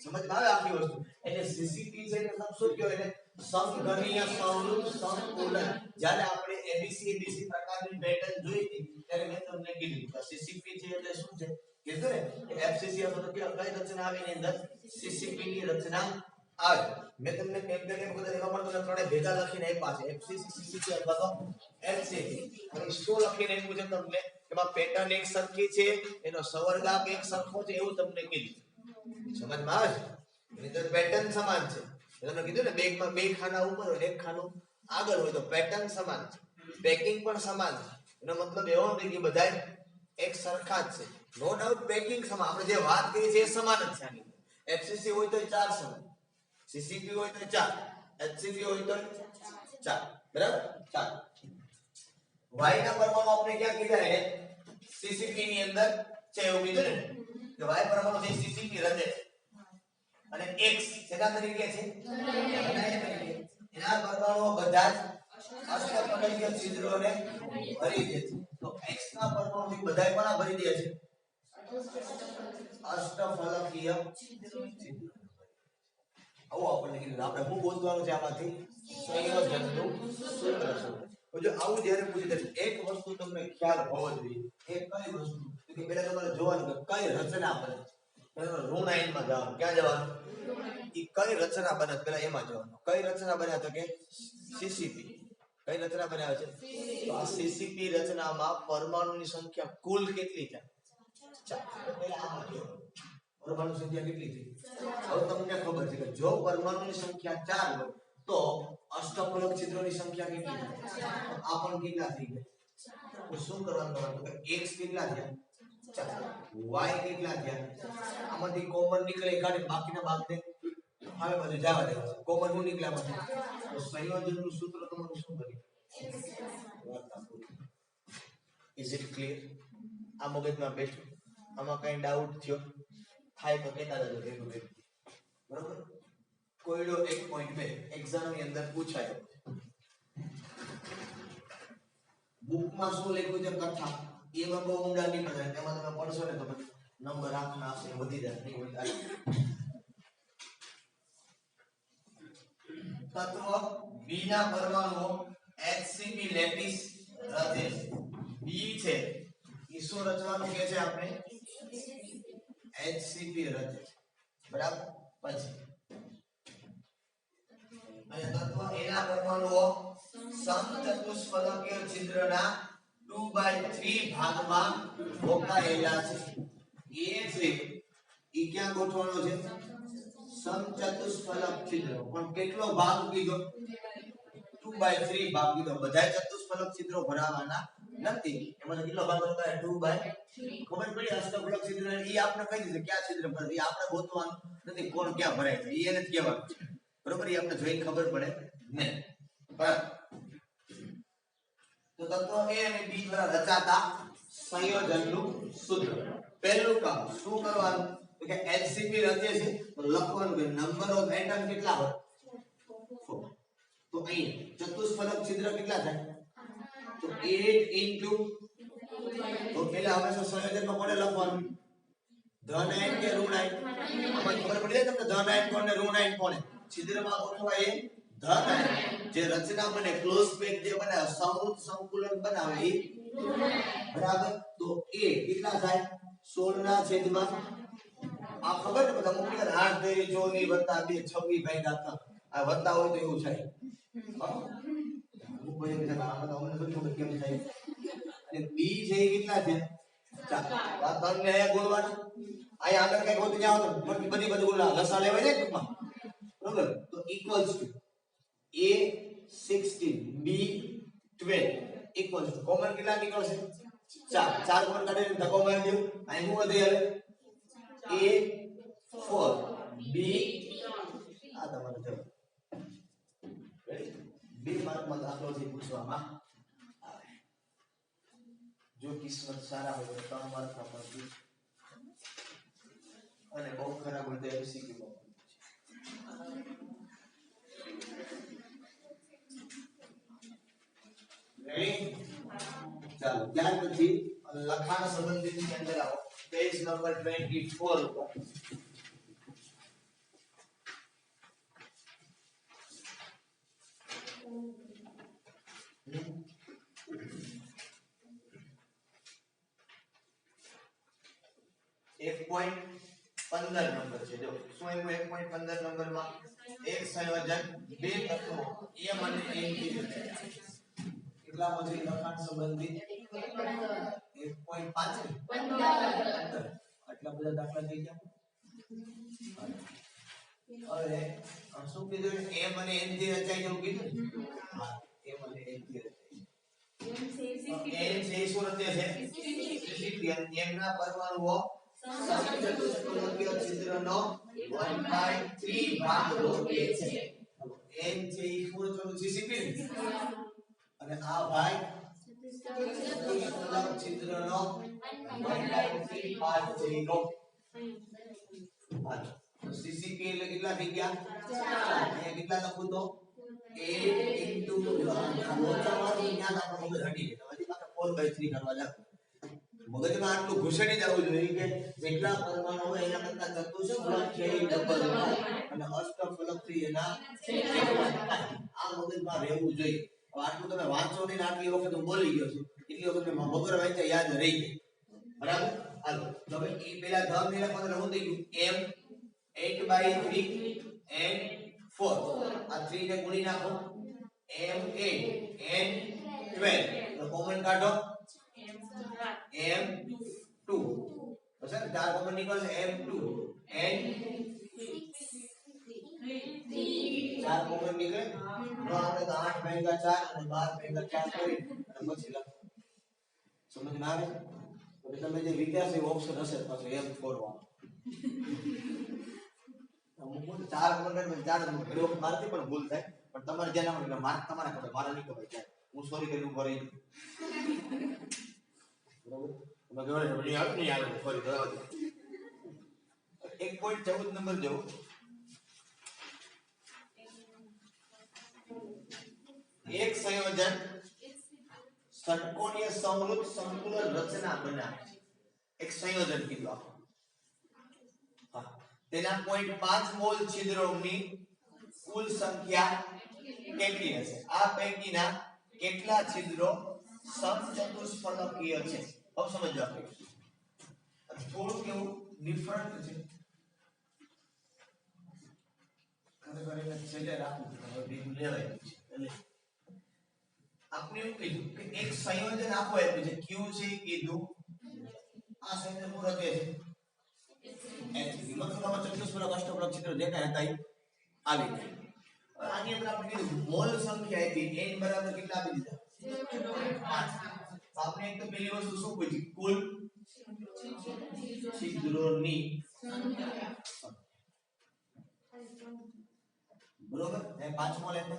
સમજમાં આવે આખી વસ્તુ. એટલે સીસીપી છે એટલે શું કહેવાય એટલે સમગણીય સંવૃત સંકુલન. જ્યારે આપણે એબીસી પ્રકારની પેટર્ન જોઈ હતી ત્યારે મેં તમને કીધું સીસીપી છે એટલે શું છે કીધું ને કે એફસીસી અથવા તો કઈ રચના આવે એની અંદર સીસીપી ની રચના આવે. મેં તમને એક વખત એમાં પણ તમને ત્રણે ભેગા લખીને આપ્યા છે એફસીસી સીસીપી અથવા તો એફસીસી. અને શું લખીને આપ્યું છે તમને એમાં પેટર્ન એક સરખી છે, એનો સવર્ગાંક એક સરખો છે એવું તમને કીધું. સમજમાં આવે છે? એની અંદર પેટર્ન સમાન છે. તમને કીધું ને બેગમાં બે ખાના ઉપર હોય એક ખાનું આગળ હોય તો પેટર્ન સમાન છે, પેકિંગ પણ સમાન છે. એનો મતલબ એવો નથી કે બધાય એક સરખા જ છે. નો ડાઉટ પેકિંગ સમાન, આપણે જે વાત કરી છે એ સમાન જ છે. આની એફસીસી હોય તો 4 સમાન, સીસીપી હોય તો 4, એચસીપી હોય તો 4 બરાબર 4. y ના પરમાણુ આપણે ક્યાં કીધા હે સીસીપી ની અંદર છે એવું કીધું ને કે y પરમાણુ છે સીસીપી રચે છે અને x સેના તરીકે છે એના પરમાણુઓ બધા જ અષ્ટફલકીય છિદ્રોને ભરી દે છે. તો x ના પરમાણુથી બધાય કોના ભરી દે છે અષ્ટફલકીય છિદ્રો. આવો આપણને કીધું આપણે શું ગોતવાનું છે આમાંથી સંયોજનનું સૂત્ર શું. જો આવું જ્યારે પૂછી દે એક વસ્તુ તમને ખ્યાલ હોવો જોઈએ એ કઈ વસ્તુ કે પહેલા તમારે જોવાનું કે કઈ રચના બને. ઋણ આયનમાં જવાનું ક્યાં જવાનું ઈ કઈ રચના બને પહેલા એમાં જવાનું. કઈ રચના બને તો કે સીસીપી. કઈ રચના બનાવે છે તો આ સીસીપી રચનામાં પરમાણુની સંખ્યા કુલ કેટલી છે 4. પહેલા આમાં જોવાનું પરમાણુ સંખ્યા કેટલી છે. હવે તમને ખબર છે કે જો પરમાણુની સંખ્યા 4 હોય તો અષ્ટફલક છિદ્રોની સંખ્યા કેટલી છે આ પણ કેટલા થઈ ગયા. તો શું કરવાનું તો કે x કેટલા થયા 4, y કેટલા થયા આમાંથી કોમન નીકળે કાઢે બાકીના ભાગને હવે બધું જવા દેવાનું. કોમન નું નીકળ્યા માંથી તો સંયોજનનું સૂત્ર તમારું શું બને. Is it clear? આ મગજમાં બેઠું આમાં કઈ ડાઉટ થયો થાય તો કહેતા જજો ભેગું ભેગું બરોબર. કોયડો 1.2 એક્ઝામ ની અંદર પૂછાયો. બુકમાં શું લખ્યું છે કથા એમાં બહુ ઊંડા નહીં પડાય. એમાં તમે પડશો ને તો નંબર આંખના આવશે વધી જાય નહીં હોય. તત્વ B ના પરમાણુઓ HCP લેટિસ રચે છે. B છે એ શું રચવાનું કે છે આપણે HCP રચે બરાબર. પછી અને તત્વ A ના પરમાણુઓ સમચતુષ્ફલકીય છિદ્રના 2/3 ભાગમાં ગોઠવાયેલા છે. એ છે ઈ ક્યાં ગોઠવવાનો છે સમચતુષ્ફલક છિદ્ર. પણ કેટલો ભાગ કીધો 2/3 ભાગ કીધો. બધાય ચતુષ્ફલક છિદ્રો ભરાવાના નથી. એમાં કેટલો ભાગ બતાવે 2/3. ખબર પડી અષ્ટફલક છિદ્ર ઈ આપણે કહી દીધું ક્યાં છિદ્ર ભરે ઈ આપણે ગોતવાનું નથી કોણ ક્યાં ભરાય છે ઈ એને જ કહેવાનું બરોબર. ઈ આપણે જોઈને ખબર પડે ને. તો તત્વ A અને B દ્વારા રચાતા સંયોજનનું સૂત્ર. પહેલું કામ શું કરવાનું તો કે HCP રચે છે તો લખવાનું કે નંબર ઓફ એટમ કેટલા હોય 4. તો અહીં ચતુષ્ફલક છિદ્ર કેટલા થાય તો 8 into તો પહેલા હંમેશા સંયોજનમાં કોને લખવાનું ધન આયન કે ઋણ આયન. આમાં ખબર પડી જાય તમને ધન આયન કોને ઋણ આયન કોને. છિદ્રમાં ગોઠવાય એ ધન આયન. જે રચના બને ક્લોઝ પેક જે બનાવે સમૃદ્ધ સંકુલન બનાવે એ બરાબર. તો એ કેટલા થાય 16 ના છેદમાં આ ખબર ને બધા મુખ્ય 8 ધરી 14 વત્તા 2 26 ભાગ્યા 3 આ વત્તા હોય તો એવું થાય કોઈ એક જણા આમાં તો અમને શું ખબર કેમ થાય અને બી છે એ કેટલા છે 4 આ ત્રણને અહીંયા ગુણવાના અહીંયા આગળ કઈ ગોતી જાવ તો બધી બધું લસા લેવાય જાય ટૂંકમાં બરોબર તો equals to a 16 b 12 equals to common કેટલા નીકળશે 4 4 કોમન કાઢીને ધક્કો મારી દો અહીં શું વધે હવે a 4 b આ તમારો જવાબ બે માર્કમાં દાખલો છે પૂછવામાં આવે જો કિસ્મત સારા હોય તો 3 માર્કમાં મળશે અને બહુ ખરાબ હોય તો MCQ માં રેડી ચાલો ત્યાર પછી લખાણ સંબંધિત ની અંદર આવો પેજ નંબર 24 ઉપર એક પોઈન્ટ 15 નંબર છે જો શું આવ્યું 1.15 નંબરમાં એક સંયોજન બે તત્વો m અને n થી બને કેટલા વધુ લખાણ સંબંધિત 1.5 આટલા બધા દાખલા થઈ ગયા હવે શું કીધું m અને n થી રચાય એવું કીધું હા m અને n થી રચાય n છે શું રચે છે m ના પરમાણુઓ સમચતુષ્ફલકીય છિદ્રનો 1/3 ભાગ રોકે છે n છે ઈ પૂર્ણચતુષ્ફલક GCP અને આ ભાગ ચતુષ્ફલક છિદ્રનો 1/3 ભાગ છે ઈ રોકે તો CCP એટલે કેટલા થઈ ગયા 4 અહીંયા કેટલા લખું તો 8 ઓછામાંથી જ્ઞાન આપણો મગજ હટી જાય હજી પાછા 4/3 કરવા લાગે મગજમાં આટલું ઘૂસડી જવું જોઈએ કે જેટલા પરમાણુ હોય એના કરતા ચતુષ્ફલક છે એ ડબલ અને અષ્ટફલક થી એના આ મગજમાં રહેવું જોઈએ હવે આટલું તમે વાંચો નહીં આટલી વખત હું બોલી ગયો છું એટલી વખત મેં વગર વાંચ્યા યાદ રહી ગઈ બરાબર હાલો તો હવે એ પેલા ધમ ને લખવાનું શું થઈ ગયું m 8/3 n 4 આ 3 ને ગુણી નાખો m 8 n 12 તો કોમન કાઢો m2 બસ ચાર કોમન નીકળશે m2 n 4 કોમન નીકળે તો આપણે તો 8 ભાગ્યા 4 અને 12 ભાગ્યા 4 કરી અને પછી લખો સમજમાં આવે તો તમે જે વિચારશે ઓપ્શન હશે પાછો m4 વાળો અમુક 4 કોમન એટલે 4 ઘરે મારતી પણ ભૂલ થાય પણ તમારે જેના માટે માર્ક તમારા ખબર મારા નહીં ખબર જાય હું સોરી કરીને ઉભો રહી બરોબર તમે જોડે બની આવ નહીં આવે સોરી દવા દો 1.14 નંબર જો એક સંયોજન ષટકોણીય સમૃદ્ધ સંતુલન રચના બનાવે છે એક સંયોજન કીધું હા તેના 0.5 મોલ છિદ્રોની કુલ સંખ્યા કેટલી હશે આ પૈકીના કેટલા છિદ્રો સમચતુષ્ફલકીય છે હવે સમજો આપણે થોડું કેવું ડિફરન્ટ છે ખરેખર એને છેલ્લે રાખવું હવે બીજું લેવાય એટલે આપણે એવું કીધું કે એક સંયોજન આપો આપ્યું છે Q છે કીધું આ સંયોજન પૂરો કે છે મતલબ આમાં ચતુષ્ફલક અષ્ટફલક છિદ્ર જે કાંઈ હતા એ આવી ગયા આની અંદર આપણે કીધું મોલ સંખ્યા આપી n બરાબર કેટલા આપી દીધા 5 આપણે એક તો પહેલી વસ્તુ શું પૂછી કુલ છિદ્રોની સંખ્યા બરોબર એ 5 મોલ એટલે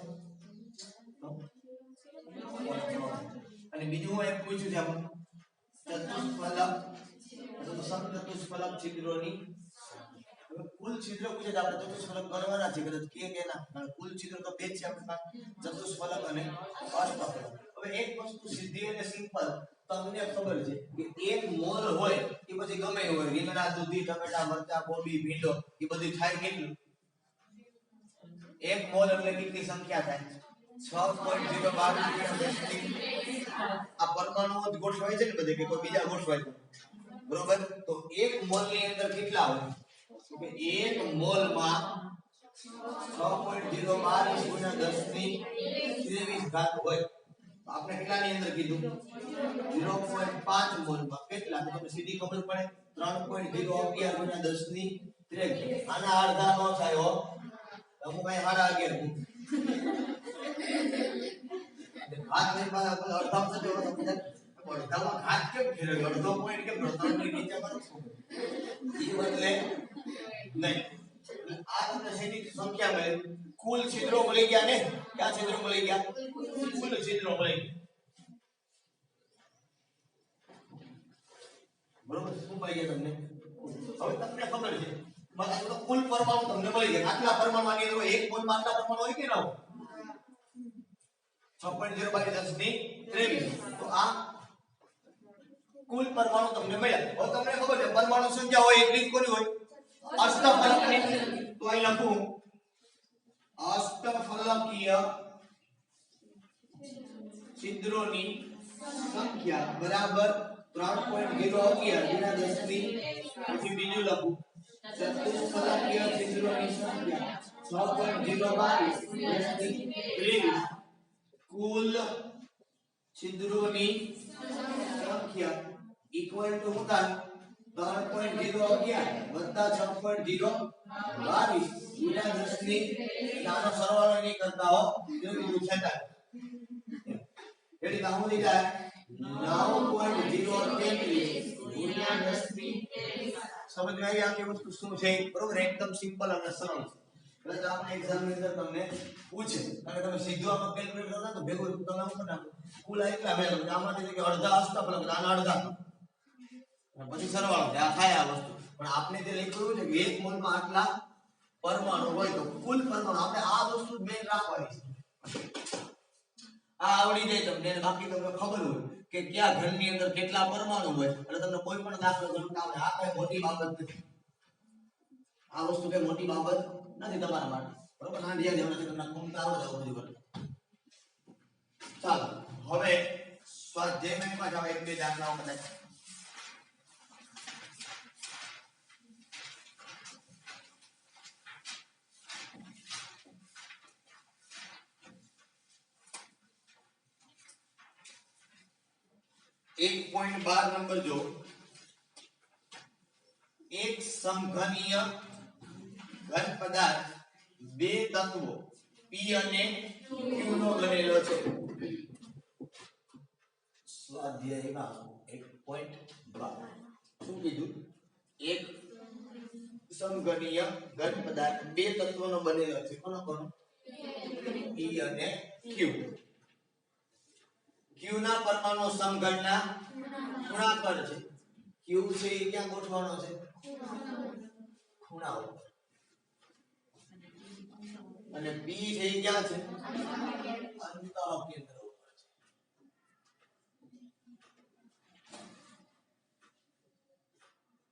અને બીજું હું એક પૂછ્યું છે આપણે ચતુષ્ફલક તો સમચતુષ્ફલક છિદ્રોની કુલ છિદ્ર પૂછે તો આપણે ચતુષ્ફલક કરવાના છે કદાચ કે ના કુલ છિદ્ર તો બે છે આપણી પાસે ચતુષ્ફલક અને અષ્ટફલક હવે એક વસ્તુ સીધી અને સિમ્પલ તમને ખબર છે કે 1 મોલ હોય એ પછી ગમે હોય રીંગણા દૂધી ટમેટા મરચા કોબી ભીંડો એ બધી થાય કેટલું 1 મોલ એટલે કેટલી સંખ્યા થાય 6.022 આ પરમાણુઓ જ ગોઠવાય છે ને બધે કે કોઈ બીજા ગોઠવાય બરોબર તો 1 મોલ ની અંદર કેટલા હોય કે 1 મોલ માં 6.022 × 10 ની 23 ઘાત હોય આપણે કેટલાની અંદર કીધું 0.5 મોલમાં કેટલા તો તમને સીધી ખબર પડે 3.011 ગુણ્યા 10 ની 23 આના અડધા નો થાય હો અમુક કઈ હાડા 11 હાથ લઈ પાછા અડધા માં જોડો તો અડધામાં હાથ કેમ ફેરવ્યો અડધો પોઈન્ટ કેમ 3 ની નીચે કરો છો ઈ બદલે નહીં આ તમને સીધી સંખ્યા મળે કુલ છિદ્રો મળી ગયા ને ક્યાં છિદ્રો મળી ગયા કુલ છિદ્રો મળી ગયા બરોબર શું મળી ગયા તમને હવે તમને ખબર છે મને તો કુલ પરમાણુ તમને મળી ગયા આટલા પરમાણુ આની અંદર એક મોલમાં આટલા પરમાણુ હોય કે ના હોય 6.0 / 10 ની 23 તો આ કુલ પરમાણુ તમને મળ્યા હવે તમને ખબર છે પરમાણુ સંખ્યા હોય એટલી કોની હોય અષ્ટફલકની તો અહીં લખું અષ્ટફલકીય છિદ્રોની સંખ્યા બરાબર 3.011 ગુણ્યા 10 ની પછી બીજું લખું ચતુષ્ફલકીય છિદ્રોની સંખ્યા 6.022 10 ની 23 કુલ છિદ્રોની સંખ્યા ઇક્વલ ટુ શું થાય 3.011 વત્તા 6.022 ગુણ્યા 10 ની નાનો સરવાળો નહીં કરતા હો એવું કીધું છે તાર એટલે કામ થઈ જાય 9.033 ગુણ્યા 10 ની સમજ આવી આ કે વસ્તુ શું છે બરોબર એકદમ સિમ્પલ અને સરળ છે એટલે આપણે એક્ઝામ ની અંદર તમને પૂછે અને તમે સીધું આમાં કેલ્ક્યુલેટ કરો તો ભેગું તમે શું નાખો કુલ એટલા મેળવો આમાંથી કે અડધા અષ્ટફલક આના અડધા પછી સરવાળો આ થાય આ વસ્તુ પણ આપણે જે લખ્યું છે કે એક મોલમાં આટલા પરમાણુ હોય તો કુલ પરમાણુ આપણે આ વસ્તુ મેઈન રાખવાની છે આ આવડી જાય તમને અને બાકી તમને ખબર હોય કે કયા ઘનની અંદર કેટલા પરમાણુ હોય એટલે તમને કોઈ પણ દાખલો ગણતા આવડે આ કઈ મોટી બાબત નથી આ વસ્તુ કઈ મોટી બાબત નથી તમારા માટે બરોબર ના ધ્યાન દેવાનું છે તમને ગણતા આવડે બધું કરતા ચાલો હવે સ્વાધ્યાયમાં જાવ એક બે દાખલાઓ કદાચ 1.12 નંબર જો એક સમઘનીય ઘન પદાર્થ બે તત્વો P અને Q નો બનેલો છે સ્વાધ્યાયમાં 1.12 શું કીધું એક સમઘનીય ઘન પદાર્થ બે તત્વોનો બનેલો છે કોનો કોનો P અને Q Q ના પરમાણુ સમઘનના ગુણાકાર છે Q છે એ ક્યાં ગોઠવવાનો છે ખૂણા ઉપર અને P છે એ ક્યાં છે અંતઃ કેન્દ્ર ઉપર છે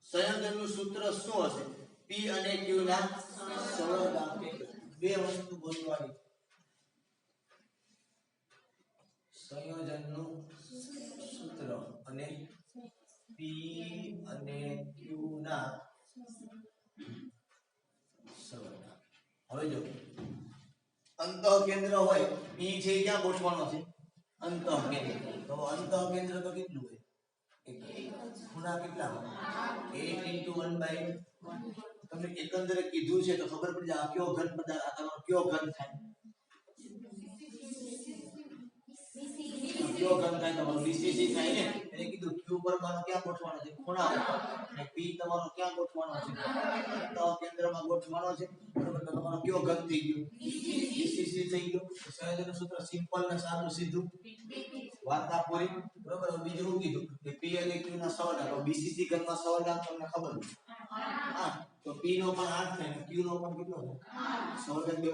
સંયોજનનું સૂત્ર શું હશે P અને Q ના સહગુણક બે વસ્તુ બોલવાની સંયોજનનું સૂત્ર અને P અને Q ના સહગુણક હવે જો અંતઃ કેન્દ્ર હોય P છે ક્યાં ગોઠવવાનો છે અંતઃ કેન્દ્ર તો અંતઃ કેન્દ્ર તો કેટલું હોય ખૂણા કેટલા હોય 8 * 1/1 તમને એકંદરે કીધું છે તો ખબર પડી જાય આ કયો ઘન પદાર્થ આ તમારો કયો ઘન થાય કયો ઘન થાય તમારો BCC થાય ને એને કીધું Q પરમાણુ ક્યાં ગોઠવવાનો છે ખૂણા ઉપર અને P તમારો ક્યાં ગોઠવવાનો છે અંતઃ કેન્દ્રમાં ગોઠવવાનો છે બરોબર તો તમારો કયો ઘન થઈ ગયો BCC થઈ ગયો સંયોજનનું સૂત્ર સિમ્પલ ને સાદું સીધું વાર્તા પૂરી બરોબર બીજું શું કીધું કે P અને Q ના સહગુણક BCC ઘનમાં સહગુણક તમને ખબર છે 8 તો P નો પણ 8 થાય Q નો પણ કેટલો થાય સહગુણક બે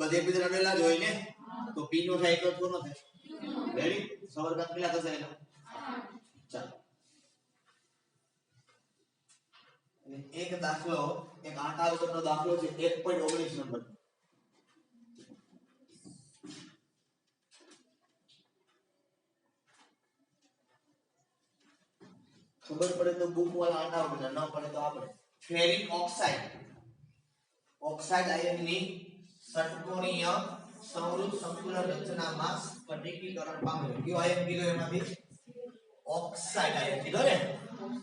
બધે બધે રડેલા જ હોય ને તો P નો થાય તો કોનો થાય રેડી સહગુણક કેટલા થશે એનો 4 અને એક દાખલો એક 8 વખતનો દાખલો છે 1.19 નંબર ખબર પડે તો બુક વાળા આટા બધા ન પડે તો આપણે ફેરિક ઓક્સાઇડ આયનની ષટકોણીય સમૃદ્ધ સંકુલ રચનામાં સ્ફટિકીકરણ પામે છે. કયો આયન કીધો એમાંથી ઓક્સાઇડ આયન કીધો ને.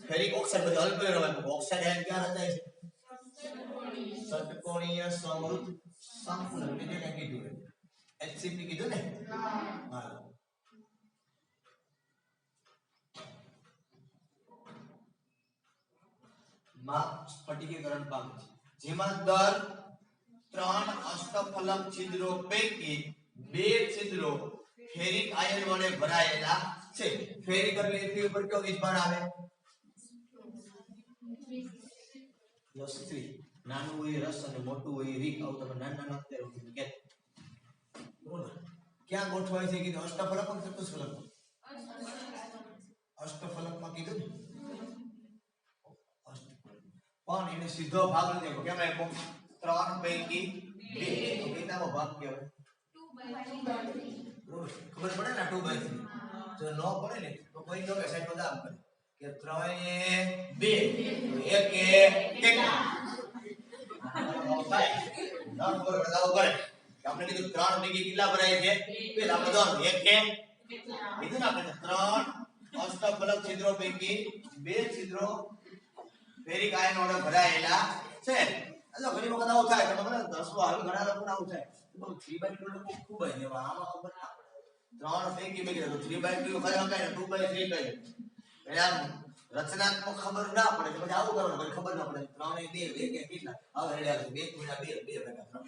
ફેરિક ઓક્સાઇડ બધું હલ કર્યો હોય ઓક્સાઇડ આયન ક્યાં રચાય છે? ષટકોણીય સમૃદ્ધ સંકુલ એટલે કે કીધું HCP કીધું ને. હા માં સ્ફટિકીકરણ પામે છે જેમાં દર 3 અષ્ટફલક છિદ્રો પૈકી 2 છિદ્રો ફેરિક આયન વડે ભરાયેલા છે. ફેરિક એટલે Fe ઉપર કયો વીજભાર આવે? +3. નાનું હોય રસ અને મોટું હોય રીક. આવું તમે નાના અક્ષરે કે ક્યાં ગોઠવાય છે કીધું? અષ્ટફલક કે ચતુષ્ફલક? અષ્ટફલકમાં કીધું ને. પણ એને સીધો ભાગ નથી આપ્યો. કેમ આપ્યો? 3 પૈકી 2. તો કેટલામો ભાગ કહેવાય? 2/3. ખબર પડે ને 2/3. જો ન પડે ને તો કોઈ તો કે સાઈડ બધા આમ કરે કે 3 એ 2 તો 1 એ કેટલા? થાય ના ખબર બતાવો પડે કે આપણે કીધું 3 પૈકી કેટલા ભરાય છે? 2. આપણે દોર 1 એ કીધું ને આપણે 3 અષ્ટફલક છિદ્રો પૈકી 2 છિદ્રો ફેરિક આયન વડે ભરાયેલા છે. એટલે ઘણી વખત આવું થાય તમે મને 10 આવે ઘણા લોકો આવું થાય તો 3/2 લોકો ખૂબ જ એવા આમાં ખબર ના પડે 3 પૈકી 2 તો 3/2 ખરા કાય 2/3 કહે એટલે આમ રચનાત્મક ખબર ના પડે કે પછી આવું કરવાનું કોઈ ખબર ના પડે 3 એ 2 2 કે કેટલા હવે રેડિયા 2 ગુણ્યા 2 2 ભેગા 3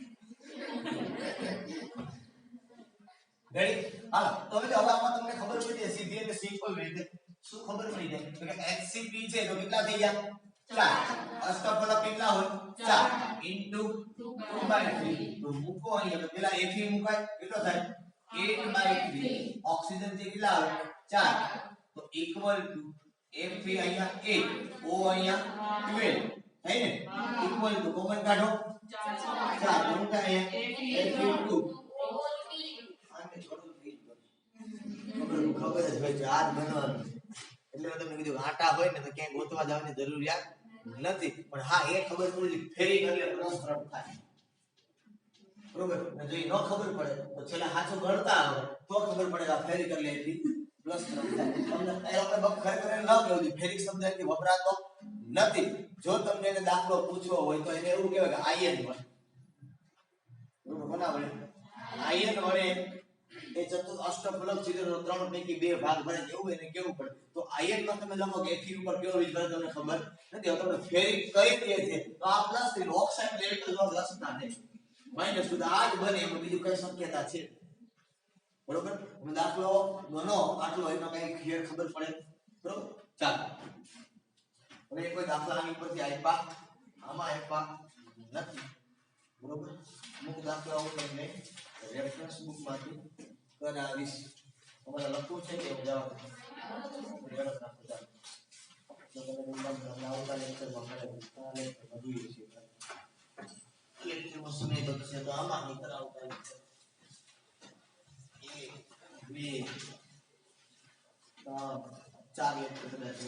રેડી હાલો તો હવે આમાં તમને ખબર પડી જાય સીધી અને સિમ્પલ રીતે શું ખબર પડી જાય તો કે HCP છે તો કેટલા થઈ ગયા 4 અષ્ટફલક કેટલા હોય 4 ઇન્ટુ 2/3 તો મૂકો અહીંયા તો પેલા Fe મુકાય કેટલો થાય 8/3 ઓક્સિજન જે કેટલા આવે 4 તો ઇક્વલ ટુ Fe અહીંયા 8 O અહીંયા 12 થાય ને ઇક્વલ ટુ કોમન કાઢો 4 ગુણતા અહીંયા Fe2 આને થોડું ખબર જ હોય ચાર બનવાનું એટલે મેં તમને કીધું આટા હોય ને તો ક્યાંય ગોતવા જવાની જરૂરિયાત નથી પણ હા એ ખબર પડી ફેરિક એટલે +3 થાય બરોબર ને જો ન ખબર પડે તો છેલ્લે સાચું ગણતા આવે તો ખબર પડે કે ફેરિક એટલે એટલી +3 થાય તમને એ આપણે બક ખરેખર ન કહેવું ફેરિક શબ્દ એટલી વપરાતો નથી જો તમને એને દાખલો પૂછવો હોય તો એને એવું કહેવાય કે આયન હોય બરોબર બનાવો આયન વડે એ અષ્ટફલક છિદ્રનો 3 પૈકી 2 ભાગ ભરે એવું એને કેવું પડે તો આયનમાં તમે લખો કે Fe ઉપર કયો વીજભાર તમને ખબર નથી હવે તમને ફેરિક કઈ દે છે તો આ +3 ઓક્સાઇડ લેવલ જો લસતા નહીં માઈનસ તો આ જ બને એમાં બીજું કઈ શક્યતા છે બરોબર હું દાખલો ગણો આટલો એનો કઈ ક્લિયર ખબર પડે બરોબર ચાલો હવે કોઈ દાખલા આની પરથી આપ્યા આમાં આપ્યા નથી બરોબર અમુક દાખલાઓ તમને રેફરન્સ બુક માંથી કરાવીશ તમારે લખવું છે કે જવાબ તો તમે આવતા લેક્ચરમાં જોઈએ છીએ લેક્ચરમાં સમય બચશે તો આમાં નહીં કરાવતા લેક્ચર 1 2 3 4 લેક્ચર કદાચ